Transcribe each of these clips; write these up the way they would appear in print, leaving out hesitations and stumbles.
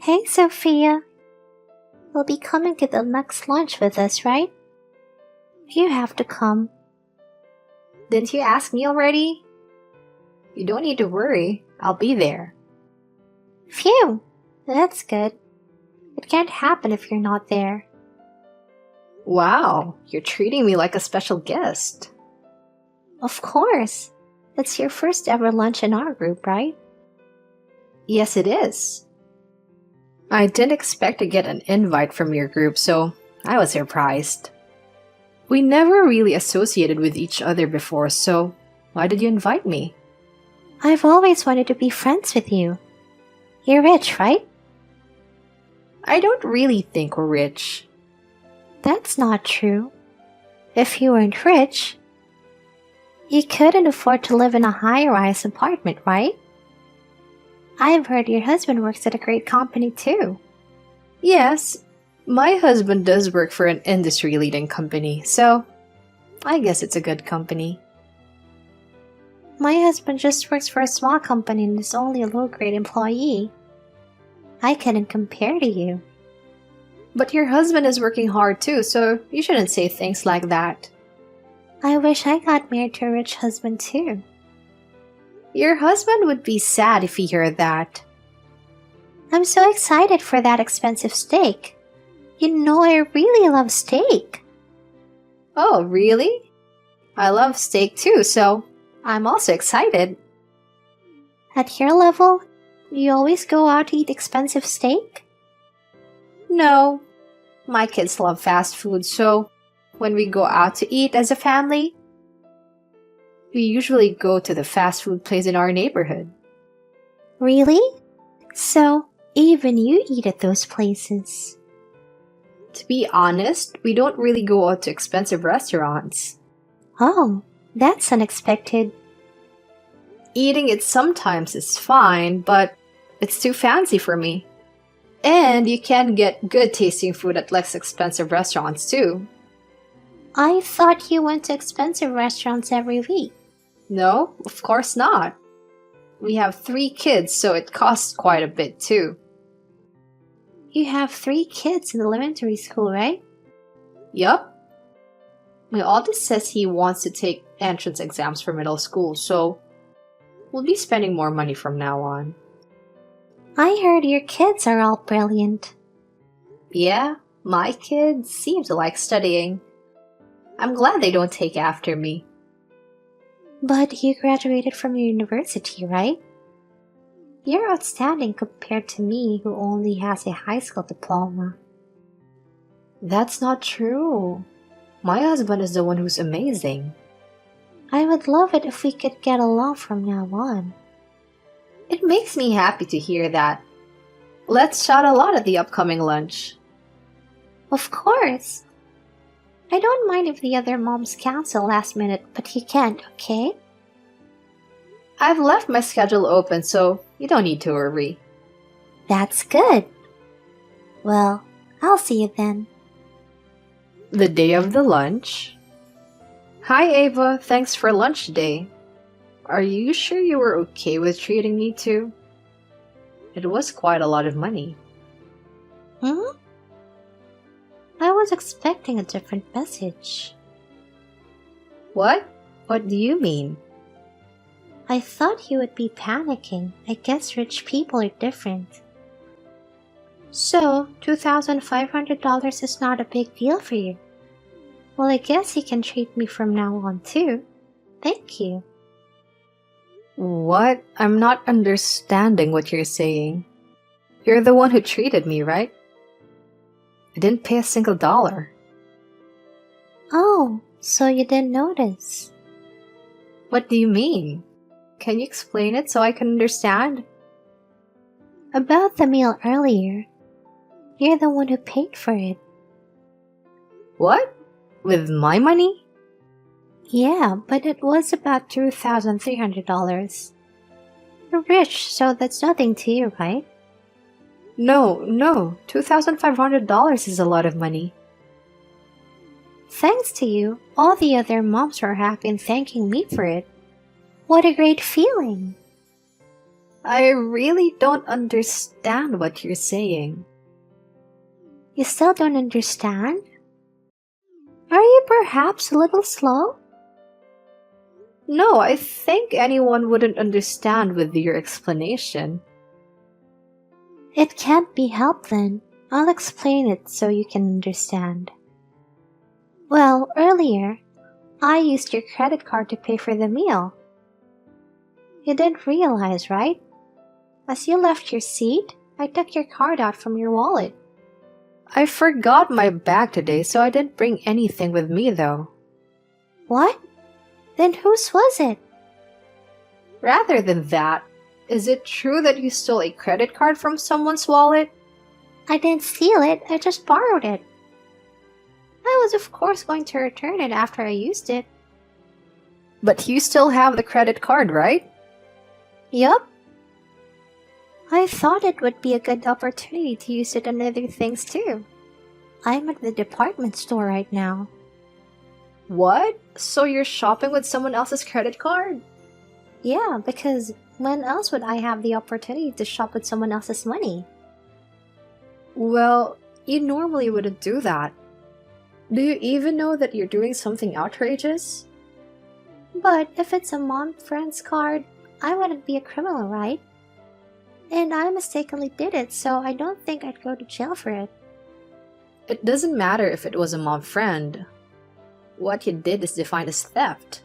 Hey, Sophia. You'll be coming to the next lunch with us, right? You have to come. Didn't you ask me already? You don't need to worry. I'll be there. Phew! That's good. It can't happen if you're not there. Wow, you're treating me like a special guest. Of course. It's your first ever lunch in our group, right? Yes, it is. I didn't expect to get an invite from your group, so I was surprised. We never really associated with each other before, so why did you invite me? I've always wanted to be friends with you. You're rich, right? I don't really think we're rich. That's not true. If you weren't rich, you couldn't afford to live in a high-rise apartment, right? I've heard your husband works at a great company too. Yes, my husband does work for an industry-leading company, so I guess it's a good company. My husband just works for a small company and is only a low-grade employee. I couldn't compare to you. But your husband is working hard too, so you shouldn't say things like that. I wish I got married to a rich husband too. Your husband would be sad if he heard that. I'm so excited for that expensive steak. You know I really love steak. Oh, really? I love steak too, so I'm also excited. At your level, you always go out to eat expensive steak? No, my kids love fast food, so when we go out to eat as a family, we usually go to the fast food place in our neighborhood. Really? So, even you eat at those places? To be honest, we don't really go out to expensive restaurants. Oh, that's unexpected. Eating it sometimes is fine, but it's too fancy for me. And you can get good tasting food at less expensive restaurants too. I thought you went to expensive restaurants every week. No, of course not. We have 3 kids, so it costs quite a bit too. You have 3 kids in elementary school, right? Yup. My oldest says he wants to take entrance exams for middle school, so we'll be spending more money from now on. I heard your kids are all brilliant. Yeah, my kids seem to like studying. I'm glad they don't take after me. But you graduated from your university, right? You're outstanding compared to me who only has a high school diploma. That's not true. My husband is the one who's amazing. I would love it if we could get along from now on. It makes me happy to hear that. Let's chat a lot at the upcoming lunch. Of course. I don't mind if the other moms cancel last minute, but you can't, okay? I've left my schedule open, so you don't need to worry. That's good. Well, I'll see you then. The day of the lunch. Hi Ava, thanks for lunch today. Are you sure you were okay with treating me too? It was quite a lot of money. I was expecting a different message. What? What do you mean? I thought you would be panicking. I guess rich people are different. So, $2,500 is not a big deal for you. Well, I guess you can treat me from now on too. Thank you. What? I'm not understanding what you're saying. You're the one who treated me, right? I didn't pay a single dollar. Oh, so you didn't notice. What do you mean? Can you explain it so I can understand? About the meal earlier, you're the one who paid for it. What? With my money? Yeah, but it was about $2,300. You're rich, so that's nothing to you, right? No, $2,500 is a lot of money. Thanks to you, all the other moms were happy and thanking me for it. What a great feeling! I really don't understand what you're saying. You still don't understand? Are you perhaps a little slow? No, I think anyone wouldn't understand with your explanation. It can't be helped then. I'll explain it so you can understand. Well, earlier, I used your credit card to pay for the meal. You didn't realize, right? As you left your seat, I took your card out from your wallet. I forgot my bag today, so I didn't bring anything with me though. What? Then whose was it? Rather than that, is it true that you stole a credit card from someone's wallet? I didn't steal it, I just borrowed it. I was of course going to return it after I used it. But you still have the credit card, right? Yup. I thought it would be a good opportunity to use it on other things too. I'm at the department store right now. What? So you're shopping with someone else's credit card? Yeah, because when else would I have the opportunity to shop with someone else's money? Well, you normally wouldn't do that. Do you even know that you're doing something outrageous? But if it's a mom friend's card, I wouldn't be a criminal, right? And I mistakenly did it, so I don't think I'd go to jail for it. It doesn't matter if it was a mom friend. What you did is defined as theft.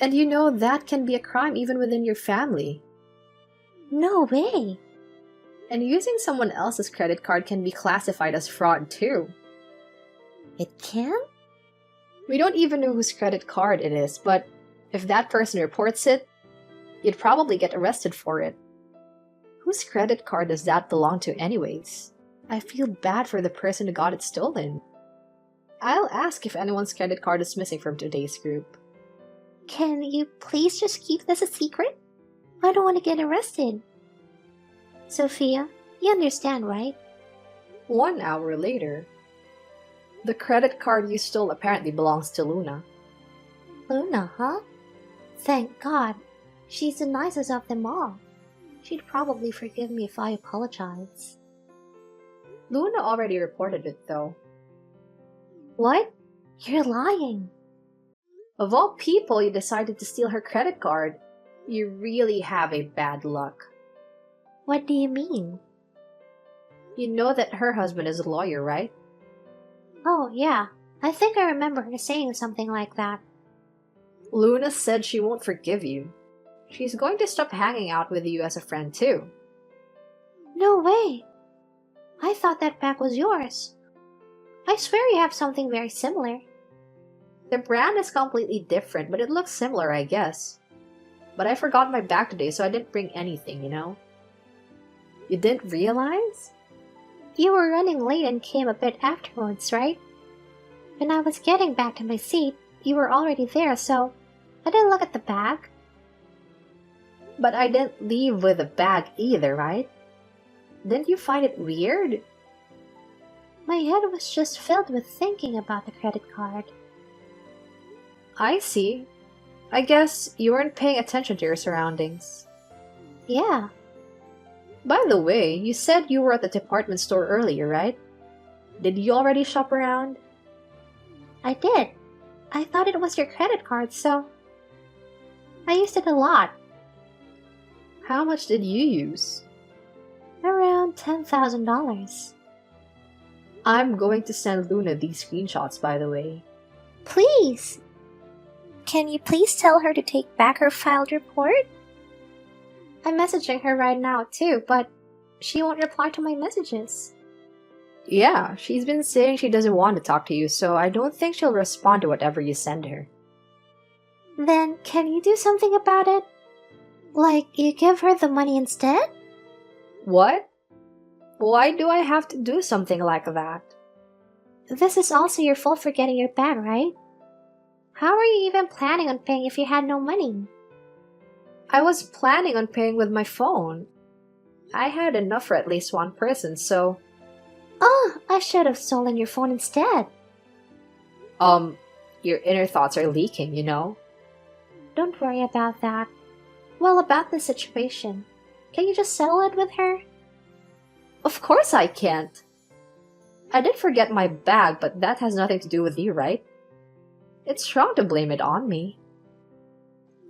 And you know that can be a crime even within your family. No way! And using someone else's credit card can be classified as fraud too. It can? We don't even know whose credit card it is, but if that person reports it, you'd probably get arrested for it. Whose credit card does that belong to anyways? I feel bad for the person who got it stolen. I'll ask if anyone's credit card is missing from today's group. Can you please just keep this a secret? I don't want to get arrested. Sophia, you understand, right? 1 hour later. The credit card you stole apparently belongs to Luna. Luna, huh? Thank God. She's the nicest of them all. She'd probably forgive me if I apologize. Luna already reported it though. What? You're lying. Of all people, you decided to steal her credit card. You really have a bad luck. What do you mean? You know that her husband is a lawyer, right? Oh, yeah. I think I remember her saying something like that. Luna said she won't forgive you. She's going to stop hanging out with you as a friend too. No way. I thought that bag was yours. I swear you have something very similar. The brand is completely different, but it looks similar, I guess. But I forgot my bag today, so I didn't bring anything, you know? You didn't realize? You were running late and came a bit afterwards, right? When I was getting back to my seat, you were already there, so I didn't look at the bag. But I didn't leave with a bag either, right? Didn't you find it weird? My head was just filled with thinking about the credit card. I see. I guess you weren't paying attention to your surroundings. Yeah. By the way, you said you were at the department store earlier, right? Did you already shop around? I did. I thought it was your credit card, so I used it a lot. How much did you use? Around $10,000. I'm going to send Luna these screenshots, by the way. Please! Can you please tell her to take back her filed report? I'm messaging her right now too, but she won't reply to my messages. Yeah, she's been saying she doesn't want to talk to you, so I don't think she'll respond to whatever you send her. Then can you do something about it? Like, you give her the money instead? What? Why do I have to do something like that? This is also your fault for getting your bag, right? How are you even planning on paying if you had no money? I was planning on paying with my phone. I had enough for at least one person, so... Oh, I should have stolen your phone instead. Your inner thoughts are leaking, you know? Don't worry about that. Well, about the situation. Can you just settle it with her? Of course I can't. I did forget my bag, but that has nothing to do with you, right? It's wrong to blame it on me.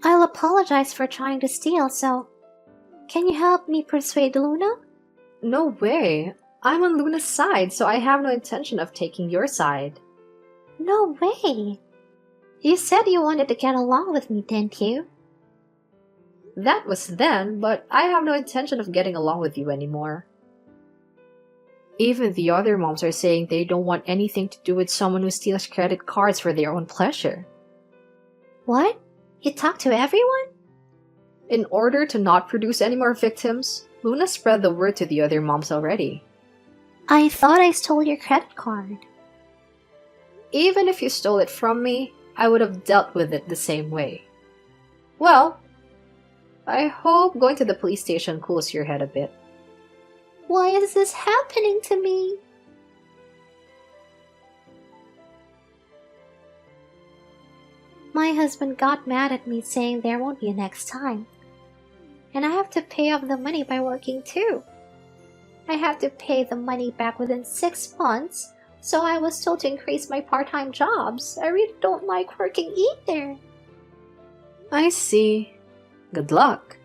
I'll apologize for trying to steal, so can you help me persuade Luna? No way. I'm on Luna's side, so I have no intention of taking your side. No way. You said you wanted to get along with me, didn't you? That was then, but I have no intention of getting along with you anymore. Even the other moms are saying they don't want anything to do with someone who steals credit cards for their own pleasure. What? You talked to everyone? In order to not produce any more victims, Luna spread the word to the other moms already. I thought I stole your credit card. Even if you stole it from me, I would have dealt with it the same way. Well, I hope going to the police station cools your head a bit. Why is this happening to me? My husband got mad at me saying there won't be a next time. And I have to pay off the money by working too. I have to pay the money back within 6 months, so I was told to increase my part-time jobs. I really don't like working either. I see. Good luck.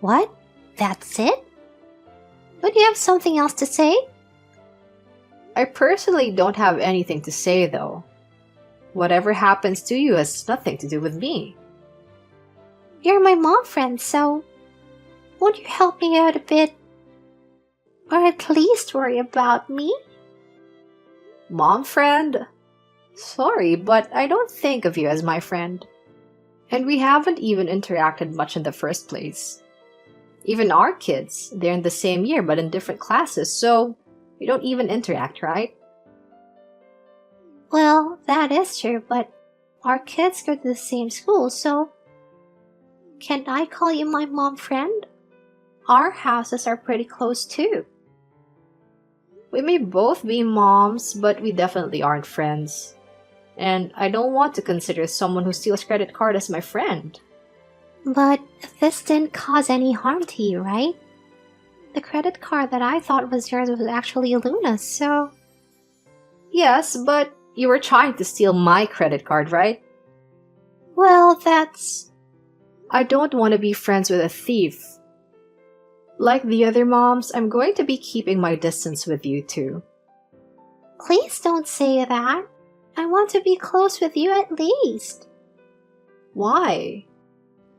What? That's it? Don't you have something else to say? I personally don't have anything to say though. Whatever happens to you has nothing to do with me. You're my mom friend, so won't you help me out a bit? Or at least worry about me? Mom friend? Sorry, but I don't think of you as my friend. And we haven't even interacted much in the first place. Even our kids, they're in the same year but in different classes, so we don't even interact, right? Well, that is true, but our kids go to the same school, so can't I call you my mom friend? Our houses are pretty close too. We may both be moms, but we definitely aren't friends. And I don't want to consider someone who steals credit card as my friend. But this didn't cause any harm to you, right? The credit card that I thought was yours was actually Luna's, so... Yes, but you were trying to steal my credit card, right? Well, that's... I don't want to be friends with a thief. Like the other moms, I'm going to be keeping my distance with you too. Please don't say that. I want to be close with you at least. Why?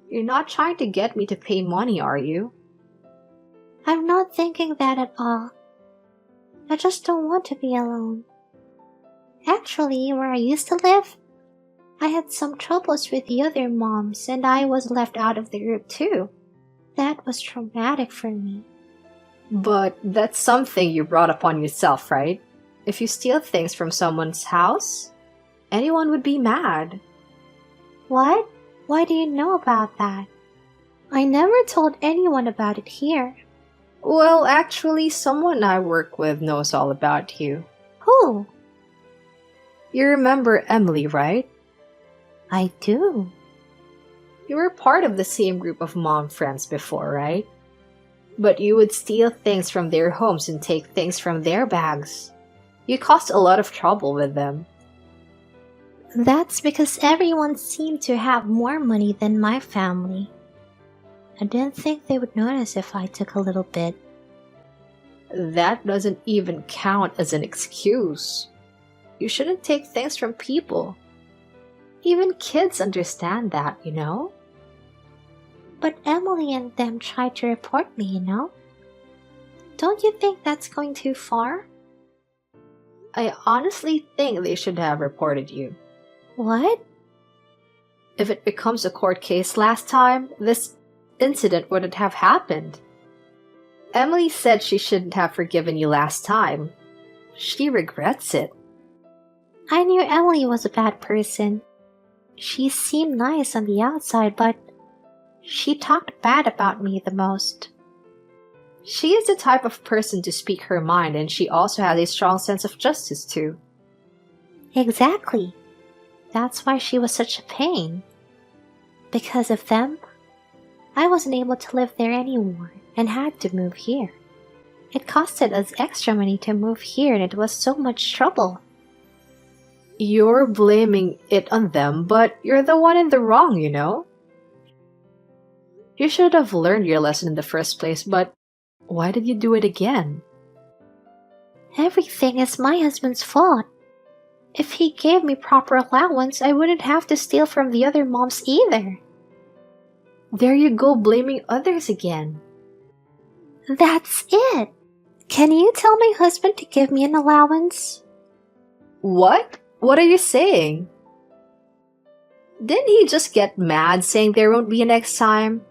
You're not trying to get me to pay money, are you? I'm not thinking that at all. I just don't want to be alone. Actually, where I used to live, I had some troubles with the other moms and I was left out of the group too. That was traumatic for me. But that's something you brought upon yourself, right? If you steal things from someone's house, anyone would be mad. What? Why do you know about that? I never told anyone about it here. Well, actually, someone I work with knows all about you. Who? You remember Emily, right? I do. You were part of the same group of mom friends before, right? But you would steal things from their homes and take things from their bags. You caused a lot of trouble with them. That's because everyone seemed to have more money than my family. I didn't think they would notice if I took a little bit. That doesn't even count as an excuse. You shouldn't take things from people. Even kids understand that, you know? But Emily and them tried to report me, you know? Don't you think that's going too far? I honestly think they should have reported you. What? If it becomes a court case last time, this incident wouldn't have happened. Emily said she shouldn't have forgiven you last time. She regrets it. I knew Emily was a bad person. She seemed nice on the outside, but she talked bad about me the most. She is the type of person to speak her mind, and she also has a strong sense of justice too. Exactly. That's why she was such a pain. Because of them, I wasn't able to live there anymore and had to move here. It costed us extra money to move here and it was so much trouble. You're blaming it on them, but you're the one in the wrong, you know? You should have learned your lesson in the first place, but why did you do it again? Everything is my husband's fault. If he gave me proper allowance, I wouldn't have to steal from the other moms either. There you go, blaming others again. That's it. Can you tell my husband to give me an allowance? What? What are you saying? Didn't he just get mad saying there won't be a next time?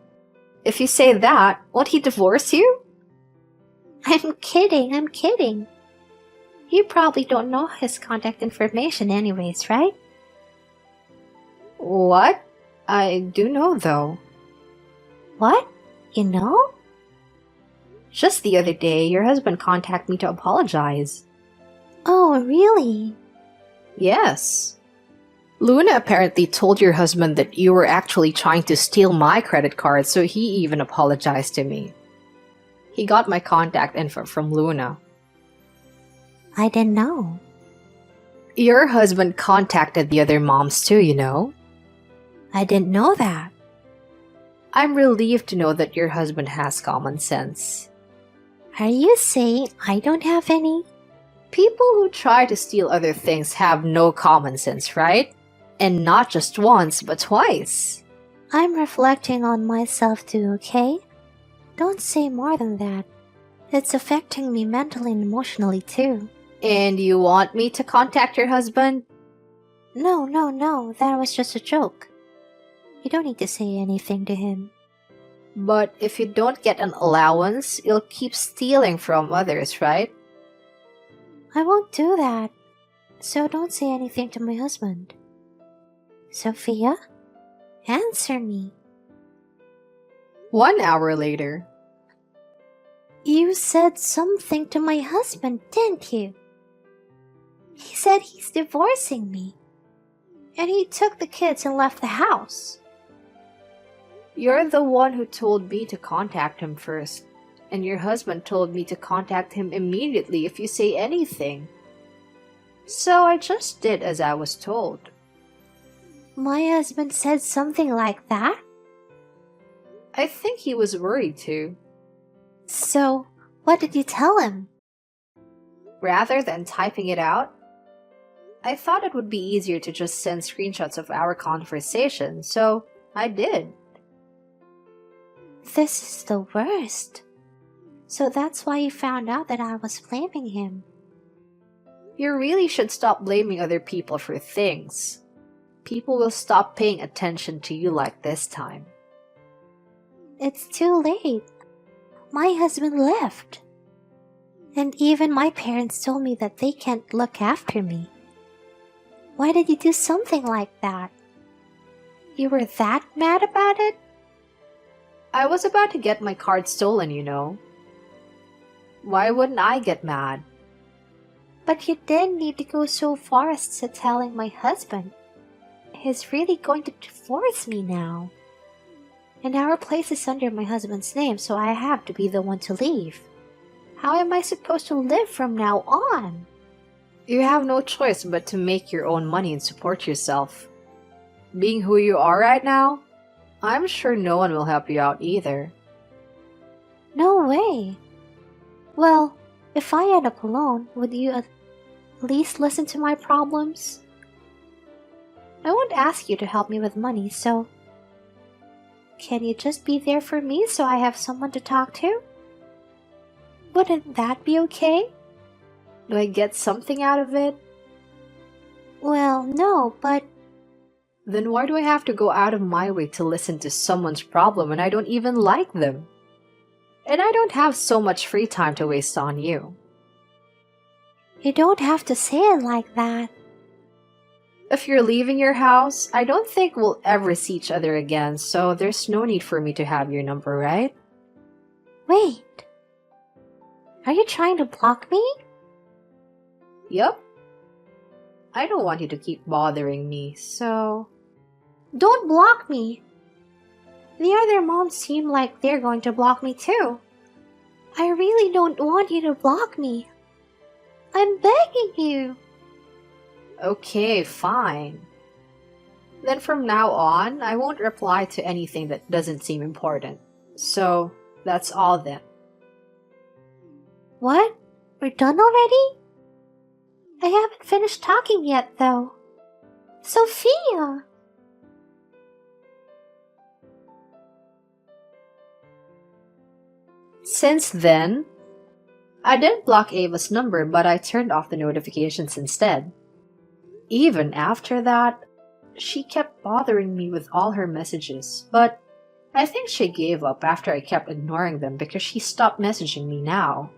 If you say that, won't he divorce you? I'm kidding. You probably don't know his contact information anyways, right? What? I do know though. What? You know? Just the other day, your husband contacted me to apologize. Oh, really? Yes. Luna apparently told your husband that you were actually trying to steal my credit card, so he even apologized to me. He got my contact info from Luna. I didn't know. Your husband contacted the other moms too, you know? I didn't know that. I'm relieved to know that your husband has common sense. Are you saying I don't have any? People who try to steal other things have no common sense, right? And not just once, but twice. I'm reflecting on myself too, okay? Don't say more than that. It's affecting me mentally and emotionally too. And you want me to contact your husband? No, that was just a joke. You don't need to say anything to him. But if you don't get an allowance, you'll keep stealing from others, right? I won't do that. So don't say anything to my husband. Sophia? Answer me. 1 hour later. You said something to my husband, didn't you? He said he's divorcing me. And he took the kids and left the house. You're the one who told me to contact him first. And your husband told me to contact him immediately if you say anything. So I just did as I was told. My husband said something like that? I think he was worried too. So, what did you tell him? Rather than typing it out, I thought it would be easier to just send screenshots of our conversation, so I did. This is the worst. So that's why you found out that I was blaming him. You really should stop blaming other people for things. People will stop paying attention to you like this time. It's too late. My husband left. And even my parents told me that they can't look after me. Why did you do something like that? You were that mad about it? I was about to get my card stolen, you know. Why wouldn't I get mad? But you didn't need to go so far as to telling my husband. He's really going to divorce me now. And our place is under my husband's name, so I have to be the one to leave. How am I supposed to live from now on? You have no choice but to make your own money and support yourself. Being who you are right now, I'm sure no one will help you out either. No way. Well, if I end up alone, would you at least listen to my problems? I won't ask you to help me with money, so can you just be there for me so I have someone to talk to? Wouldn't that be okay? Do I get something out of it? Well, no, but Then why do I have to go out of my way to listen to someone's problem when I don't even like them? And I don't have so much free time to waste on you. you don't have to say it like that. If you're leaving your house, I don't think we'll ever see each other again, so there's no need for me to have your number, right? Wait. Are you trying to block me? Yup. I don't want you to keep bothering me, so... Don't block me. The other moms seem like they're going to block me too. I really don't want you to block me. I'm begging you. Okay, fine. Then from now on, I won't reply to anything that doesn't seem important. So, that's all then. What? We're done already? I haven't finished talking yet, though. Sophia! Since then, I didn't block Ava's number, but I turned off the notifications instead. Even after that, she kept bothering me with all her messages, but I think she gave up after I kept ignoring them because she stopped messaging me now.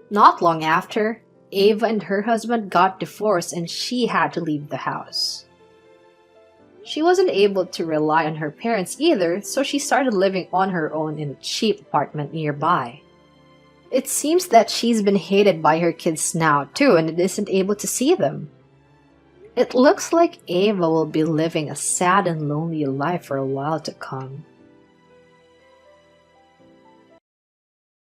Not long after, Ava and her husband got divorced and she had to leave the house. She wasn't able to rely on her parents either, so she started living on her own in a cheap apartment nearby. It seems that she's been hated by her kids now too and isn't able to see them. It looks like Ava will be living a sad and lonely life for a while to come.